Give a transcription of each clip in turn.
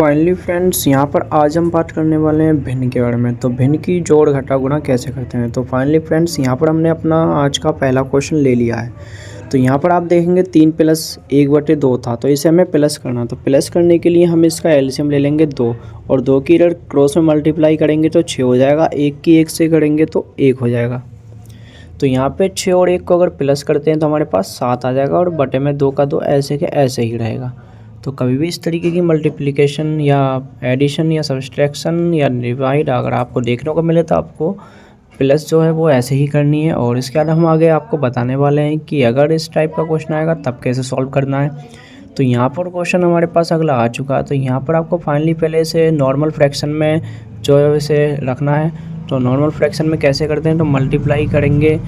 Finally friends, यहाँ पर आज हम बात करने वाले हैं भिन्न के बारे में। तो भिन्न की जोड़ घटा गुणा कैसे करते हैं। तो फाइनली फ्रेंड्स, यहाँ पर हमने अपना आज का पहला क्वेश्चन ले लिया है। तो यहाँ पर आप देखेंगे 3 + 1/2 था, तो इसे हमें प्लस करना। तो प्लस करने के लिए हम इसका एलसीएम ले लेंगे 2 और 2 की इधर क्रॉस में मल्टीप्लाई करेंगे तो 6 हो जाएगा। 1 की 1 से करेंगे तो 1 हो जाएगा। तो यहाँ पे 6 और 1 को अगर प्लस करते हैं तो हमारे पास 7 आ जाएगा और बटे में 2 का 2 ऐसे के ऐसे ही रहेगा। तो कभी भी इस तरीके की मल्टीप्लिकेशन या एडिशन या सब्सट्रैक्शन या डिवाइड अगर आपको देखने को मिले तो आपको प्लस जो है वो ऐसे ही करनी है। और इसके बाद हम आगे आपको बताने वाले हैं कि अगर इस टाइप का क्वेश्चन आएगा तब कैसे सॉल्व करना है। तो यहाँ पर क्वेश्चन हमारे पास अगला आ चुका है। तो यहाँ पर आपको फाइनली पहले से नॉर्मल फ्रैक्शन में जो है इसे रखना है। तो नॉर्मल फ्रैक्शन में कैसे करते हैं, तो मल्टीप्लाई करेंगे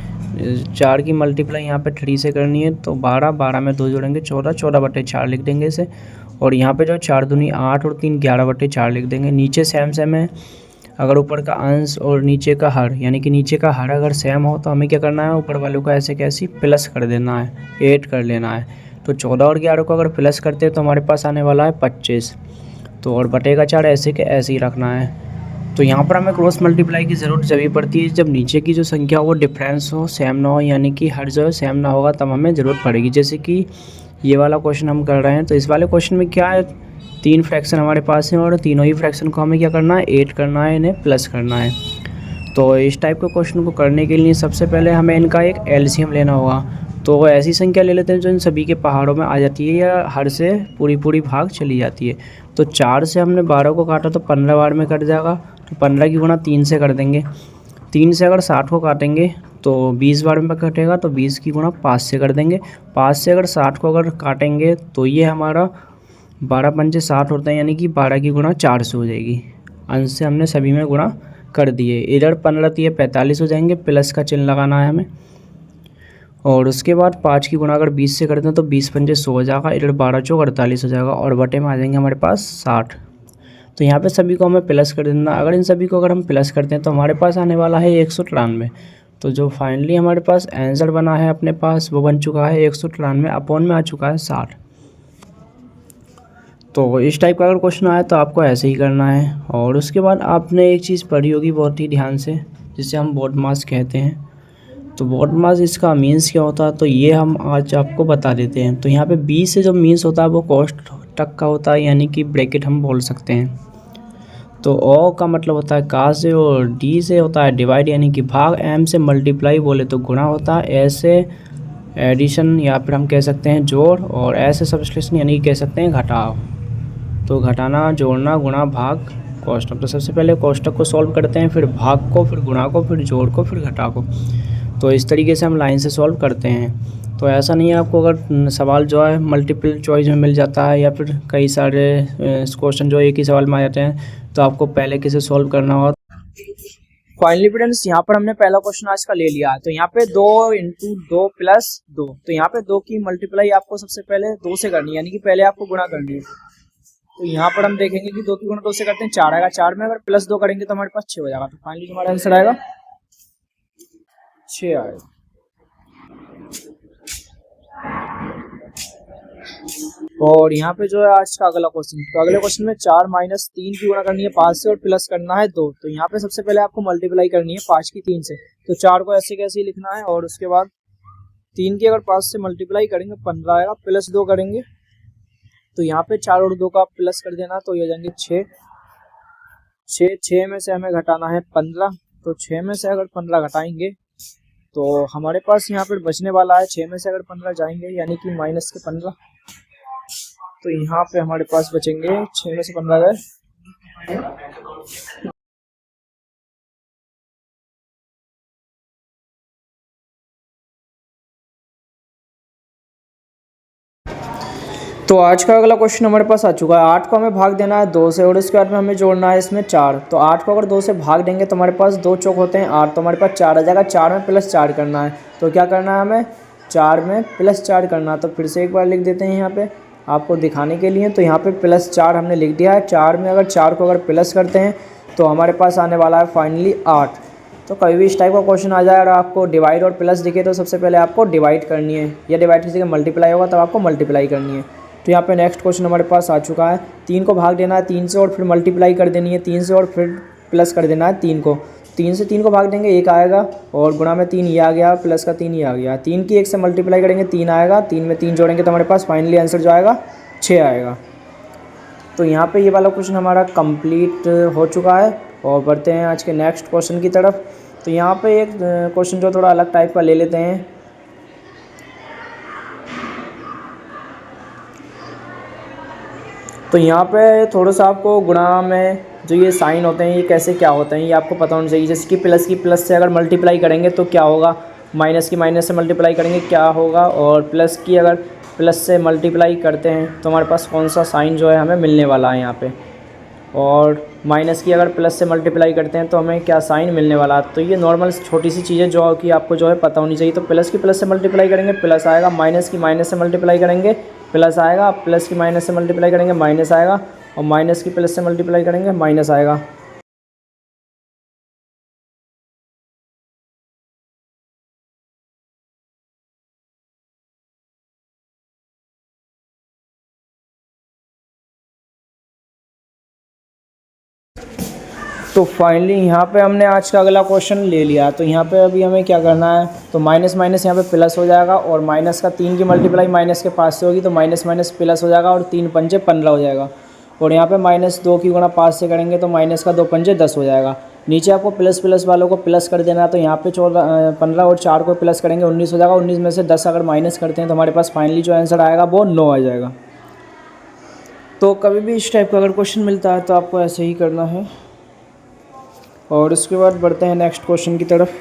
4 की मल्टीप्लाई यहाँ पे 3 से करनी है। तो 12 में 2 जोड़ेंगे 14, 14/4 लिख देंगे इसे। और यहाँ पे जो 4 दूनी 8 और 3 11/4 लिख देंगे। नीचे सेम है, अगर ऊपर का अंश और नीचे का हर यानी कि नीचे का हर अगर सेम हो तो हमें क्या करना है, ऊपर वालों को ऐसे कैसी प्लस कर देना है, ऐड कर लेना है। तो 14 और 11 को अगर प्लस करते हैं तो हमारे पास आने वाला है 25। तो और बटे का 4 ऐसे के ऐसे ही रखना है। तो यहाँ पर हमें क्रॉस मल्टीप्लाई की ज़रूरत जभी पड़ती है जब नीचे की जो संख्या हो वो डिफरेंस हो, सेम ना हो, यानी कि हर जो है सेम ना होगा, तब हमें ज़रूरत पड़ेगी। जैसे कि ये वाला क्वेश्चन हम कर रहे हैं। तो इस वाले क्वेश्चन में क्या है, 3 फ्रैक्शन हमारे पास हैं और तीनों ही फ्रैक्शन को हमें क्या करना है, ऐड करना है, इन्हें प्लस करना है। तो इस टाइप के क्वेश्चन को करने के लिए सबसे पहले हमें इनका एक एलसीएम लेना होगा। तो ऐसी संख्या ले लेते हैं जो इन सभी के पहाड़ों में आ जाती है या हर से पूरी भाग चली जाती है। तो 4 से हमने 12 को काटा तो 15 बार में कट जाएगा। तो 15 की गुणा 3 से कर देंगे। 3 से अगर 60 को काटेंगे तो 20 बार में कटेगा। तो 20 की गुणा 5 से कर देंगे। 5 से अगर 60 को अगर काटेंगे तो ये हमारा 12 पंचे 60 होता है, यानी कि 12 की गुणा 4 से हो जाएगी। अंश से हमने सभी में गुणा कर दिए। इधर 15 दिए 45 हो जाएंगे, प्लस का चिन्ह लगाना है हमें। और उसके बाद 5 की गुणा अगर 20 से करते हैं तो 20 पंचे 100 हो जाएगा। इधर 12 चौक 48 हो जाएगा और बटे में आ जाएंगे हमारे पास 60। तो यहाँ पे सभी को हमें प्लस कर देना। अगर इन सभी को अगर हम प्लस करते हैं तो हमारे पास आने वाला है 193। तो जो फाइनली हमारे पास आंसर बना है अपने पास वो बन चुका है 193 अपॉन में आ चुका है 60। तो इस टाइप का अगर क्वेश्चन आए तो आपको ऐसे ही करना है। और उसके बाद आपने एक चीज़ पढ़ी होगी बहुत ही ध्यान से, जिसे हम बोर्ड मास कहते हैं। तो बोर्ड मास इसका मीन्स क्या होता है, तो ये हम आज आपको बता देते हैं। तो यहाँ पे बी से जो मीन्स होता है वो कॉस्ट तक का होता है, यानी कि ब्रैकेट हम बोल सकते हैं। तो ओ का मतलब होता है का से, और डी से होता है डिवाइड यानी कि भाग, एम से मल्टीप्लाई बोले तो गुणा होता है, ए से एडिशन या फिर हम कह सकते हैं जोड़, और ए से सब्सट्रैक्शन यानी कि कह सकते हैं घटाव। तो घटाना, जोड़ना, गुणा, भाग, कोष्टक। तो सबसे पहले कोष्टक को सॉल्व करते हैं, फिर भाग को, फिर गुणा को, फिर जोड़ को, फिर घटा को। तो इस तरीके से हम लाइन से सॉल्व करते हैं। तो ऐसा नहीं है आपको अगर सवाल जो है मल्टीपल चॉइस में मिल जाता है या फिर कई सारे क्वेश्चन जो एक ही सवाल में आ जाते हैं तो आपको पहले किसे सॉल्व करना होगा। फाइनली फ्रेंड्स, यहाँ पर हमने पहला क्वेश्चन आज का ले लिया है। तो यहाँ पे 2 × 2 + 2। तो यहाँ पे 2 की मल्टीप्लाई आपको सबसे पहले 2 से करनी है, यानी कि पहले आपको गुणा करनी है। तो यहाँ पर हम देखेंगे कि 2 की गुणा 2 से करते हैं 4 आएगा। 4 में अगर +2 करेंगे तो हमारे पास 6 हो जाएगा। तो फाइनली हमारा आंसर आएगा 6 आएगा। और यहाँ पे जो है आज का अगला क्वेश्चन, तो अगले क्वेश्चन में 4 - 3 की गुणा करनी है 5 से और प्लस करना है 2। तो यहाँ पे सबसे पहले आपको मल्टीप्लाई करनी है 5 की 3 से। तो 4 को ऐसे कैसे लिखना है, और उसके बाद 3 की अगर 5 से मल्टीप्लाई करेंगे 15 आएगा, प्लस 2 करेंगे तो यहाँ पे 4 और 2 का प्लस कर देना, तो ये हो जाएंगे 6। 6 में से हमें घटाना है 15। तो 6 में से अगर 15 घटाएंगे तो हमारे पास यहाँ पर बचने वाला है, 6 में से अगर 15 जाएंगे यानी कि माइनस के 15। तो यहाँ पे हमारे पास बचेंगे 6 में से 15 गए। तो आज का अगला क्वेश्चन हमारे पास आ चुका है। 8 को हमें भाग देना है 2 से और उसके बाद में हमें जोड़ना है इसमें 4। तो 8 को अगर 2 से भाग देंगे तो हमारे पास 2 चौक होते हैं 8, तो हमारे पास 4 आ जाएगा। 4 में +4 करना है। तो क्या करना है हमें, 4 में +4 करना। तो फिर से एक बार लिख देते हैं यहाँ पे आपको दिखाने के लिए। तो यहाँ पे +4 हमने लिख दिया है। 4 में अगर 4 को अगर प्लस करते हैं तो हमारे पास आने वाला है फाइनली 8। तो कभी भी इस टाइप का क्वेश्चन आ जाए और आपको डिवाइड और प्लस दिखे तो सबसे पहले आपको डिवाइड करनी है, या डिवाइड किसी का मल्टीप्लाई होगा तब आपको मल्टीप्लाई करनी है। तो यहाँ पे नेक्स्ट क्वेश्चन हमारे पास आ चुका है। 3 को भाग देना है 3 से और फिर मल्टीप्लाई कर देनी है 3 से और फिर प्लस कर देना है 3 को। 3 से 3 को भाग देंगे 1 आएगा और गुणा में 3 ये आ गया, प्लस का 3 ये आ गया। 3 की 1 से मल्टीप्लाई करेंगे 3 आएगा, 3 में 3 जोड़ेंगे तो हमारे पास फाइनली आंसर जो आएगा 6 आएगा। तो यहाँ पे ये वाला क्वेश्चन हमारा कंप्लीट हो चुका है और बढ़ते हैं आज के नेक्स्ट क्वेश्चन की तरफ। तो यहाँ पे एक क्वेश्चन जो थोड़ा अलग टाइप का ले लेते हैं। तो यहाँ पे थोड़ा सा आपको गुणा में जो ये साइन होते हैं ये कैसे क्या होते हैं ये आपको पता होना चाहिए। जैसे कि प्लस की प्लस से अगर मल्टीप्लाई करेंगे तो क्या होगा, माइनस की माइनस से मल्टीप्लाई करेंगे क्या होगा, और प्लस की अगर प्लस से मल्टीप्लाई करते हैं तो हमारे पास कौन सा साइन जो है हमें मिलने वाला है यहाँ पे, और माइनस की अगर प्लस से मल्टीप्लाई करते हैं तो हमें क्या साइन मिलने वाला है। तो ये नॉर्मल छोटी सी चीज़ें जो कि आपको जो है पता होनी चाहिए। तो प्लस की प्लस से मल्टीप्लाई करेंगे प्लस आएगा, माइनस की माइनस से मल्टीप्लाई करेंगे प्लस आएगा, प्लस की माइनस से मल्टीप्लाई करेंगे माइनस आएगा, और माइनस की प्लस से मल्टीप्लाई करेंगे माइनस आएगा। तो फाइनली यहाँ पे हमने आज का अगला क्वेश्चन ले लिया। तो यहाँ पे अभी हमें क्या करना है, तो माइनस माइनस यहाँ पे प्लस हो जाएगा, और माइनस का 3 की मल्टीप्लाई माइनस के पास से होगी तो माइनस माइनस प्लस हो जाएगा, और 3 पंजे 15 हो जाएगा। और यहाँ पे -2 की गुणा 5 से करेंगे तो माइनस का 2 पंजे 10 हो जाएगा। नीचे आपको प्लस प्लस वालों को प्लस कर देना है। तो यहाँ पे 15 और 4 को प्लस करेंगे 19 हो जाएगा। 19 में से 10 अगर माइनस करते हैं तो हमारे पास फाइनली जो आंसर आएगा वो 9 आ जाएगा। तो कभी भी इस टाइप का अगर क्वेश्चन मिलता है तो आपको ऐसे ही करना है। और उसके बाद बढ़ते हैं नेक्स्ट क्वेश्चन की तरफ।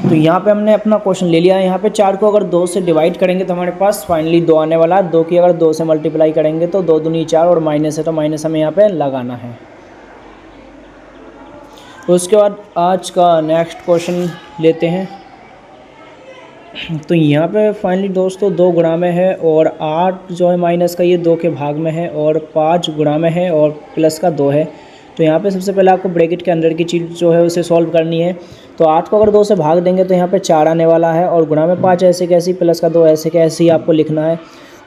तो यहाँ पे हमने अपना क्वेश्चन ले लिया है। यहाँ पे 4 को अगर 2 से डिवाइड करेंगे तो हमारे पास फाइनली 2 आने वाला है। 2 की अगर 2 से मल्टीप्लाई करेंगे तो 2 दूनी 4, और माइनस है तो माइनस हमें यहाँ पे लगाना है। तो उसके बाद आज का नेक्स्ट क्वेश्चन लेते हैं। तो यहाँ पे फाइनली दोस्तों 2 गुणा में है, और 8 जो है माइनस का ये 2 के भाग में है, और 5 गुणा में है, और प्लस का 2 है। तो यहाँ पे सबसे पहले आपको ब्रैकेट के अंदर की चीज़ जो है उसे सॉल्व करनी है। तो 8 को अगर 2 से भाग देंगे तो यहाँ पे 4 आने वाला है, और गुणा में 5 ऐसे कैसी, प्लस का 2 ऐसे कैसे ही आपको लिखना है।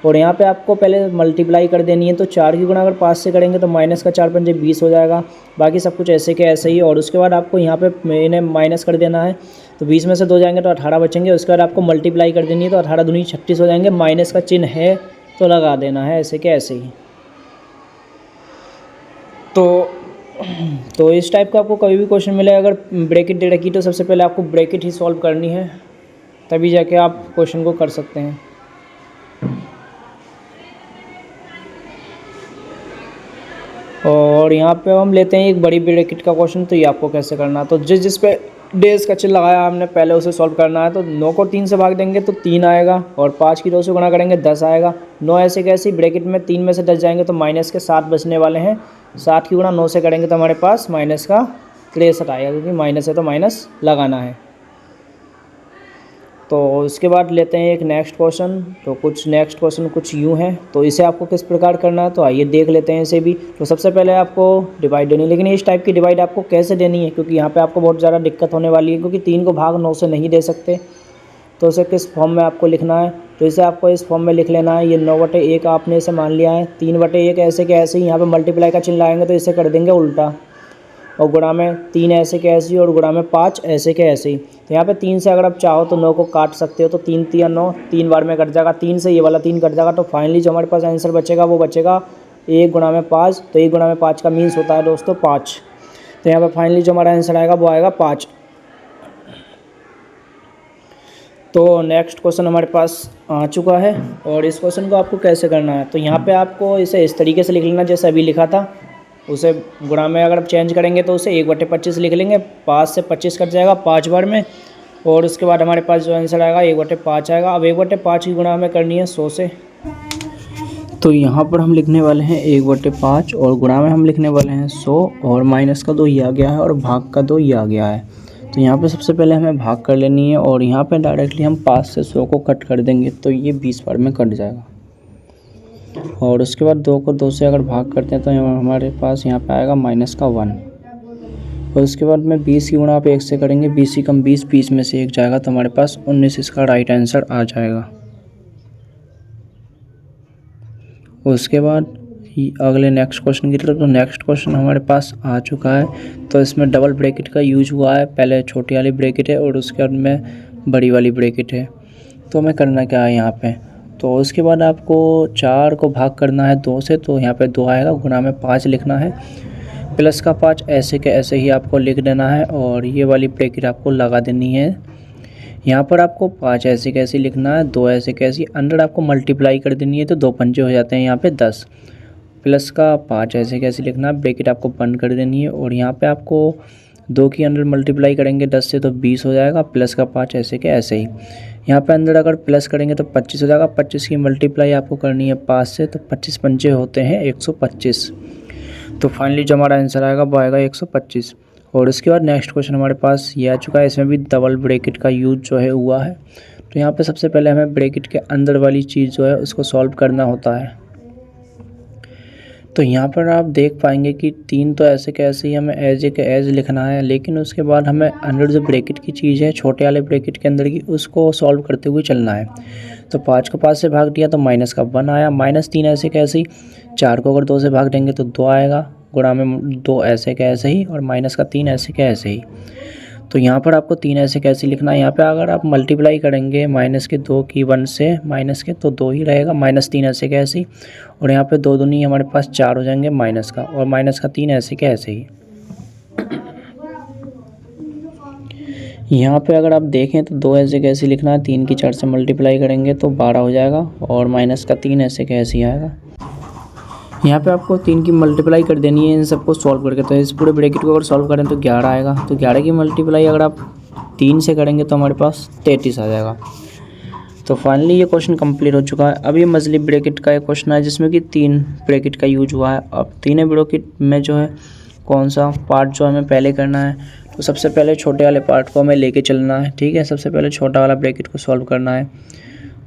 और यहाँ पे आपको पहले मल्टीप्लाई कर देनी है। तो 4 की गुणा अगर 5 से करेंगे तो माइनस का 4 पंजे 20 हो जाएगा। बाकी सब कुछ ऐसे के ऐसे ही। और उसके बाद आपको यहाँ पे इन्हें माइनस कर देना है। तो 20 में से 2 जाएंगे तो 18 बचेंगे। उसके बाद आपको मल्टीप्लाई कर देनी है। तो 18 दूनी 36 हो जाएंगे। माइनस का चिन्ह है तो लगा देना है, ऐसे के ऐसे ही। तो इस टाइप का आपको कभी भी क्वेश्चन मिले अगर ब्रैकेट दे रखी तो सबसे पहले आपको ब्रैकेट ही सॉल्व करनी है, तभी जाके आप क्वेश्चन को कर सकते हैं। और यहाँ पे हम लेते हैं एक बड़ी ब्रैकेट का क्वेश्चन। तो ये आपको कैसे करना है, तो जिस पे डेज का चिन्ह लगाया हमने पहले उसे सॉल्व करना है। तो 9 को 3 से भाग देंगे तो 3 आएगा, और 5 की 2 से गुणा करेंगे 10 आएगा। 9 ऐसे कैसी, ब्रैकेट में 3 में से 10 जाएंगे तो माइनस के 7 बचने वाले हैं। 7 की गुणा 9 से करेंगे तो हमारे पास माइनस का 63 आएगा, क्योंकि माइनस है तो माइनस लगाना है। तो उसके बाद लेते हैं एक नेक्स्ट क्वेश्चन। तो कुछ नेक्स्ट क्वेश्चन कुछ यूँ है, तो इसे आपको किस प्रकार करना है तो आइए देख लेते हैं इसे भी। तो सबसे पहले आपको डिवाइड देनी है, लेकिन इस टाइप की डिवाइड आपको कैसे देनी है, क्योंकि यहाँ पे आपको बहुत ज़्यादा दिक्कत होने वाली है, क्योंकि 3 को भाग 9 से नहीं दे सकते। तो इसे किस फॉर्म में आपको लिखना है, तो इसे आपको इस फॉर्म में लिख लेना है। ये 9/1 आपने इसे मान लिया है, 3/1 ऐसे के ऐसे ही। यहाँ पर मल्टीप्लाई का चिन्ह लाएंगे तो इसे कर देंगे उल्टा, और गुणा में 3 ऐसे के ऐसे ही, और गुणा में 5 ऐसे के ऐसे ही। तो यहाँ पे 3 से अगर आप चाहो तो 9 को काट सकते हो। तो 3 3 9, 3 बार में कट जाएगा। 3 से ये वाला 3 कट जाएगा। तो फाइनली जो हमारे पास आंसर बचेगा वो बचेगा 1 गुणा में 5। तो 1 गुणा में 5 का मीन्स होता है दोस्तों 5। तो यहाँ पर फाइनली जो हमारा आंसर आएगा वो आएगा 5। तो नेक्स्ट क्वेश्चन हमारे पास आ चुका है, और इस क्वेश्चन को आपको कैसे करना है, तो यहाँ पे आपको इसे इस तरीके से लिख लेना जैसे अभी लिखा था। उसे गुणा में अगर आप चेंज करेंगे तो उसे 1/25 लिख लेंगे। 5 से 25 कट जाएगा 5 बार में, और उसके बाद हमारे पास जो आंसर आएगा 1/5 आएगा। अब 1/5 की गुणा हमें करनी है 100 से। तो यहाँ पर हम लिखने वाले हैं 1/5, और गुणा में हम लिखने वाले हैं 100, और माइनस का 2 ये आ गया है, और भाग का 2 ये आ गया है। तो यहाँ पे सबसे पहले हमें भाग कर लेनी है, और यहाँ पे डायरेक्टली हम 5 से 100 को कट कर देंगे तो ये 20 बार में कट जाएगा। और उसके बाद 2 को 2 से अगर भाग करते हैं तो हमारे पास यहाँ पे आएगा -1। और उसके बाद में 20 की गुणा आप 1 से करेंगे, 20 ही कम 20, 20 में से 1 जाएगा तो हमारे पास 19 इसका राइट आंसर आ जाएगा। उसके बाद अगले नेक्स्ट क्वेश्चन की तरफ। तो नेक्स्ट क्वेश्चन हमारे पास आ चुका है। तो इसमें डबल ब्रैकेट का यूज हुआ है, पहले छोटी वाली ब्रैकेट है और उसके बाद में बड़ी वाली ब्रैकेट है। तो हमें करना क्या है यहाँ पे, तो उसके बाद आपको 4 को भाग करना है 2 से, तो यहाँ पे 2 आएगा, गुणा में 5 लिखना है, प्लस का 5 ऐसे के ऐसे ही आपको लिख देना है और ये वाली ब्रैकेट आपको लगा देनी है। यहाँ पर आपको 5 ऐसे कैसे लिखना है, 2 ऐसे कैसे, अंदर आपको मल्टीप्लाई कर देनी है तो 2 पंजे हो जाते हैं यहाँ पे 10, प्लस का 5 ऐसे कैसे लिखना है, ब्रैकेट आपको बंद कर देनी है और यहाँ पे आपको 2 की अंदर मल्टीप्लाई करेंगे 10 से तो 20 हो जाएगा, प्लस का 5 ऐसे के ऐसे ही। यहाँ पे अंदर अगर प्लस करेंगे तो 25 हो जाएगा, 25 की मल्टीप्लाई आपको करनी है 5 से, तो 25 पंजे होते हैं 125। तो फाइनली जो हमारा आंसर आएगा वो आएगा 125। और उसके बाद नेक्स्ट क्वेश्चन हमारे पास ये आ चुका है, इसमें भी डबल ब्रैकेट का यूज जो है हुआ है। तो यहाँ पे सबसे पहले हमें ब्रैकेट के अंदर वाली चीज़ जो है उसको सॉल्व करना होता है। तो यहाँ पर आप देख पाएंगे कि 3 तो ऐसे कैसे ही हमें एज ए के एज लिखना है, लेकिन उसके बाद हमें अंदर जो ब्रैकेट की चीज़ है छोटे वाले ब्रैकेट के अंदर की, उसको सॉल्व करते हुए चलना है। तो 5 को 5 से भाग दिया तो माइनस का 1 आया, -3 ऐसे कैसे ही, 4 को अगर 2 से भाग देंगे तो 2 आएगा, गुणा में 2 ऐसे कैसे ही और माइनस का 3 ऐसे कैसे ही। तो यहाँ पर आपको 3 ऐसे कैसे लिखना है, यहाँ पे अगर आप मल्टीप्लाई करेंगे माइनस के 2 की 1 से माइनस के तो 2 ही रहेगा, -3 ऐसे कैसे ही, और यहाँ पे 2 दूनी हमारे पास 4 हो जाएंगे माइनस का, और माइनस का 3 ऐसे कैसे ही। यहाँ पे अगर आप देखें तो 2 ऐसे कैसे लिखना है, 3 की 4 से मल्टीप्लाई करेंगे तो 12 हो जाएगा और माइनस का 3 ऐसे कैसे ही आएगा। यहाँ पे आपको 3 की मल्टीप्लाई कर देनी है इन सबको सॉल्व करके। तो इस पूरे ब्रैकेट को अगर सॉल्व करें तो 11 आएगा, तो 11 की मल्टीप्लाई अगर आप 3 से करेंगे तो हमारे पास 33 आ जाएगा। तो फाइनली ये क्वेश्चन कंप्लीट हो चुका है। अब ये मछली ब्रैकेट का एक क्वेश्चन है जिसमें कि 3 ब्रैकेट का यूज हुआ है। अब तीनों ब्रैकेट में जो है कौन सा पार्ट जो हमें पहले करना है, तो सबसे पहले छोटे वाले पार्ट को हमें लेके चलना है। ठीक है, सबसे पहले छोटा वाला ब्रैकेट को सॉल्व करना है।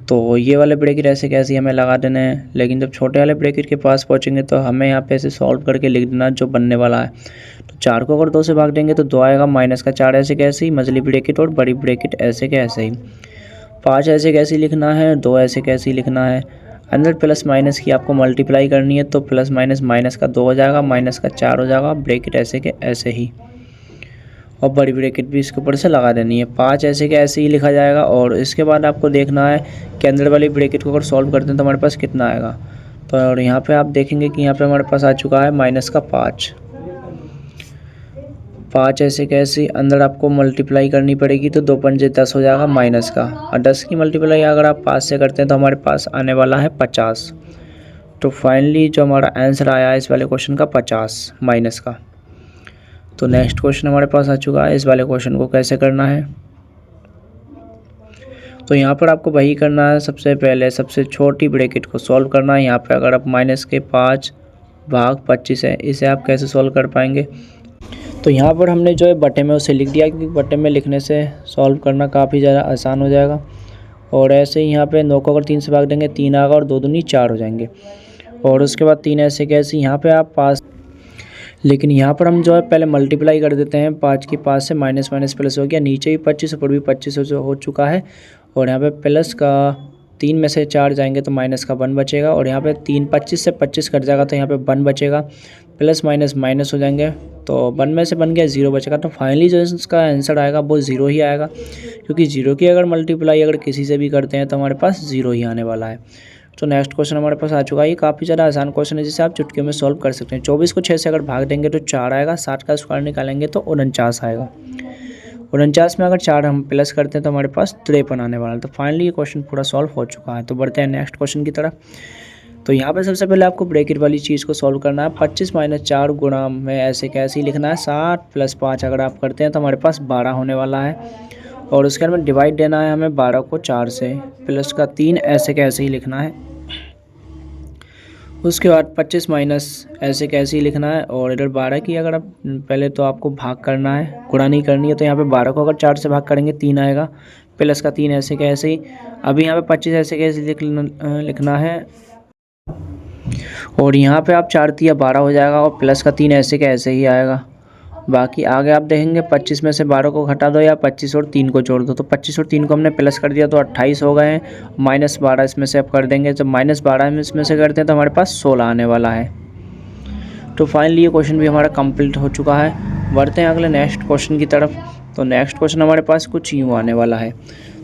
तो ये वाले ब्रैकेट ऐसे कैसे हमें लगा देने हैं, लेकिन जब छोटे वाले ब्रैकेट के पास पहुंचेंगे तो हमें यहाँ पे ऐसे सॉल्व करके लिख देना जो बनने वाला है। तो 4 को अगर 2 से भाग देंगे तो 2 आएगा, माइनस का 4 ऐसे कैसे ही, मछली ब्रैकेट और बड़ी ब्रैकेट ऐसे के ऐसे ही। 5 ऐसे कैसे लिखना है, 2 ऐसे कैसे लिखना है, अंदर प्लस माइनस की आपको मल्टीप्लाई करनी है तो प्लस माइनस, माइनस का 2 हो जाएगा, माइनस का 4 हो जाएगा, ब्रैकेट ऐसे के ऐसे ही, और बड़ी ब्रैकेट भी इसके ऊपर से लगा देनी है। 5 ऐसे के ऐसे ही लिखा जाएगा। और इसके बाद आपको देखना है कि अंदर वाली ब्रैकेट को अगर सॉल्व करते हैं तो हमारे पास कितना आएगा। तो और यहाँ पे आप देखेंगे कि यहाँ पे हमारे पास आ चुका है माइनस का 5। 5 ऐसे कैसे अंदर आपको मल्टीप्लाई करनी पड़ेगी तो 2 पंजे 10 हो जाएगा माइनस का, और 10 की मल्टीप्लाई अगर आप 5 से करते हैं तो हमारे पास आने वाला है 50। तो फाइनली जो हमारा आंसर आया है इस वाले क्वेश्चन का 50 माइनस का। तो नेक्स्ट क्वेश्चन हमारे पास आ चुका है, इस वाले क्वेश्चन को कैसे करना है। तो यहाँ पर आपको वही करना है, सबसे पहले सबसे छोटी ब्रैकेट को सॉल्व करना है। यहाँ पे अगर आप माइनस के 5 भाग 25 है, इसे आप कैसे सॉल्व कर पाएंगे। तो यहाँ पर हमने जो है बटे में उसे लिख दिया, क्योंकि बटे में लिखने से सॉल्व करना काफ़ी ज़्यादा आसान हो जाएगा। और ऐसे ही यहाँ पे 9 को अगर 3 से भाग देंगे 3 आएगा और 2 दूनी 4 हो जाएंगे। और उसके बाद 3 ऐसे कैसे यहाँ पे आप पास, लेकिन यहाँ पर हम जो है पहले मल्टीप्लाई कर देते हैं। 5 की 5 से माइनस माइनस प्लस हो गया, नीचे भी 25 ऊपर भी 25 हो चुका है। और यहाँ पे प्लस का 3 में से 4 जाएंगे तो माइनस का 1 बचेगा, और यहाँ पे 3 25 से 25 कट जाएगा तो यहाँ पे 1 बचेगा, प्लस माइनस माइनस हो जाएंगे तो 1 में से बन गया 0 बचेगा। तो फाइनली जो इसका आंसर आएगा वो 0 ही आएगा, क्योंकि 0 की अगर मल्टीप्लाई अगर किसी से भी करते हैं तो हमारे पास 0 ही आने वाला है। तो नेक्स्ट क्वेश्चन हमारे पास आ चुका है। ये काफ़ी ज़्यादा आसान क्वेश्चन है जिसे आप चुटकियों में सॉल्व कर सकते हैं। 24 को 6 से अगर भाग देंगे तो 4 आएगा, 60 का स्क्वायर निकालेंगे तो 49 आएगा, 49 में अगर 4 हम प्लस करते हैं तो हमारे पास 53 आने वाला है। तो फाइनली ये क्वेश्चन पूरा सॉल्व हो चुका है। तो बढ़ते हैं नेक्स्ट क्वेश्चन की तरफ। तो यहाँ पे सबसे पहले आपको ब्रैकेट वाली चीज़ को सॉल्व करना है। 25 - 4 गुणा में ऐसे कैसे ही लिखना है। 60 + 5 अगर आप करते हैं तो हमारे पास 12 होने वाला है, और उसके बाद में डिवाइड देना है हमें 12 को 4 से, प्लस का 3 ऐसे कैसे ही लिखना है। उसके बाद 25 माइनस ऐसे कैसे ही लिखना है, और इधर 12 की अगर आप पहले तो आपको भाग करना है, गुणा नहीं करनी है। तो यहाँ पे 12 को अगर 4 से भाग करेंगे 3 आएगा, प्लस का 3 ऐसे कैसे ही। अभी यहाँ पे 25 ऐसे कैसे लिखना है, और यहाँ पे आप 4 × 3 = 12 हो जाएगा, और प्लस का 3 ऐसे कैसे ही आएगा। बाकी आगे आप देखेंगे 25 में से 12 को घटा दो या 25 और 3 को जोड़ दो। तो 25 और 3 को हमने प्लस कर दिया तो 28 हो गए हैं। -12 इसमें से अब कर देंगे, जब -12 हम इसमें से करते हैं तो हमारे पास 16 आने वाला है। तो फाइनली ये क्वेश्चन भी हमारा कंप्लीट हो चुका है। बढ़ते हैं अगले नेक्स्ट क्वेश्चन की तरफ। तो नेक्स्ट क्वेश्चन हमारे पास कुछ यूँ आने वाला है।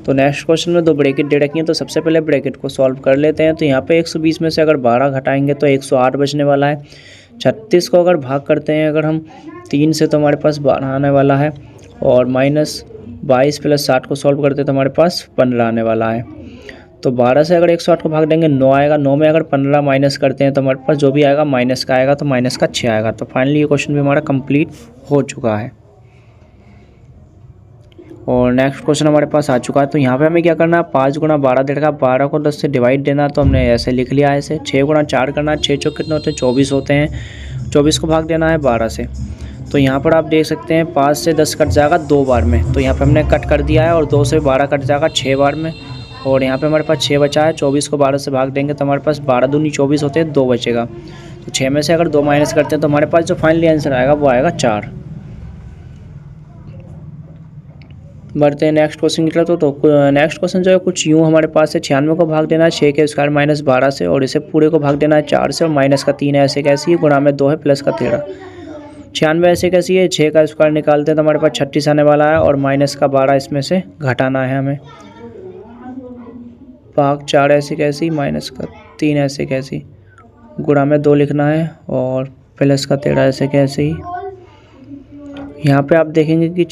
तो नेक्स्ट क्वेश्चन में 2 ब्रैकेट दे रखी हैं, तो सबसे पहले ब्रैकेट को सॉल्व कर लेते हैं। तो यहाँ पे 120 में से अगर 12 घटाएंगे तो 108 बचने वाला है। 36 को अगर भाग करते हैं अगर हम 3 से तो हमारे पास 12 आने वाला है। और -22 + 60 को सॉल्व करते हैं तो हमारे पास 15 आने वाला है। तो 12 से अगर 108 को भाग देंगे 9 आएगा। 9 में अगर 15 माइनस करते हैं तो हमारे पास जो भी आएगा माइनस का आएगा, तो माइनस का 6 आएगा। तो फाइनली ये क्वेश्चन भी हमारा कंप्लीट हो चुका है। और नेक्स्ट क्वेश्चन हमारे पास आ चुका है। तो यहाँ पे हमें क्या करना है, 5 × 12 दे रखा है, 12 को 10 से डिवाइड देना, तो हमने ऐसे लिख लिया है ऐसे। 6 × 4 करना है, 6 चौक कितने होते हैं 24 होते हैं। 24 को भाग देना है 12 से। तो यहाँ पर आप देख सकते हैं 5 से 10 कट जाएगा 2 बार में, तो यहाँ पे हमने कट कर दिया है। और 2 से 12 कट जाएगा 6 बार में। और यहाँ पे हमारे पास 6 बचा है। 24 को 12 से भाग देंगे तो हमारे पास 12 दूनी 24 होते हैं, 2 बचेगा। तो 6 में से अगर 2 माइनस करते हैं तो हमारे पास जो फाइनली आंसर आएगा वो आएगा 4। बढ़ते हैं नेक्स्ट क्वेश्चन की तरफ। तो नेक्स्ट क्वेश्चन जो है कुछ यूँ हमारे पास है। 96 को भाग देना है 6 के स्क्वायर -12 से, और इसे पूरे को भाग देना है 4 से, और माइनस का 3 है ऐसे कैसी है, गुणा में 2 है, प्लस का 13। 96 ऐसे कैसी है, 6 का स्क्वायर निकालते हैं तो हमारे पास 36 आने वाला है। और माइनस का 12 इसमें से घटाना है हमें। भाग 4 ऐसे कैसी, माइनस का 3 ऐसे कैसी, गुणा में 2 लिखना है, और प्लस का 13 ऐसे कैसे ही। यहाँ पे आप देखेंगे कि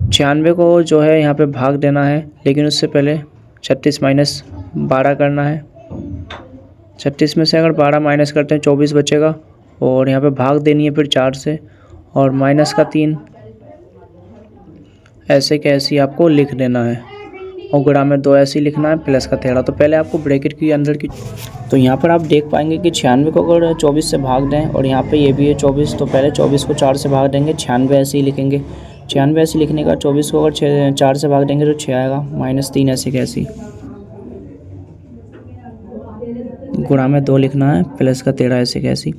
96 को जो है यहाँ पे भाग देना है, लेकिन उससे पहले 36 - 12 करना है। 36 में से अगर 12 माइनस करते हैं 24 बचेगा। और यहाँ पे भाग देनी है फिर 4 से, और माइनस का 3 ऐसे कैसी आपको लिख देना है, और गुणा में 2 ऐसे ही लिखना है, प्लस का 13। तो पहले आपको ब्रैकेट की अंदर की, तो यहाँ पर आप देख पाएंगे कि 96 को अगर 24 से भाग दें, और यहाँ पे ये भी है 24, तो पहले 24 को 4 से भाग देंगे, 96 ऐसे ही लिखेंगे। 96 ऐसे लिखने का 24 को अगर 4 से भाग देंगे तो 6 आएगा, -3 ऐसे कैसी, गुणा में 2 लिखना है, प्लस का 13 ऐसे कैसी।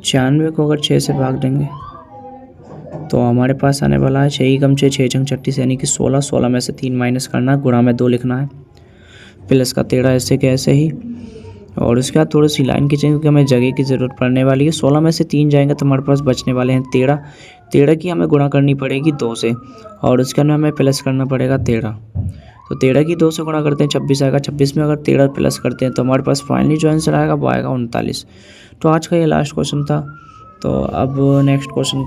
96 को अगर 6 से भाग देंगे तो हमारे पास आने वाला है 6 × 6 6 × 36 यानी कि 16। 16 में से 3 माइनस करना है, गुणा में 2 लिखना है, प्लस का 13 ऐसे कैसे ही। और उसके बाद थोड़ी सी लाइन खींचेंगे क्योंकि हमें जगह की ज़रूरत पड़ने वाली है। 16 में से 3 जाएंगे तो हमारे पास बचने वाले हैं 13। 13 की हमें गुणा करनी पड़ेगी 2 से, और उसके अंदर हमें प्लस करना पड़ेगा 13। तो 13 की 2 से गुणा करते हैं 26 आएगा। 26 में अगर 13 प्लस करते हैं तो हमारे पास फाइनली जो आंसर आएगा वो आएगा 39। तो आज का ये लास्ट क्वेश्चन था। तो अब नेक्स्ट क्वेश्चन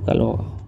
कल होगा।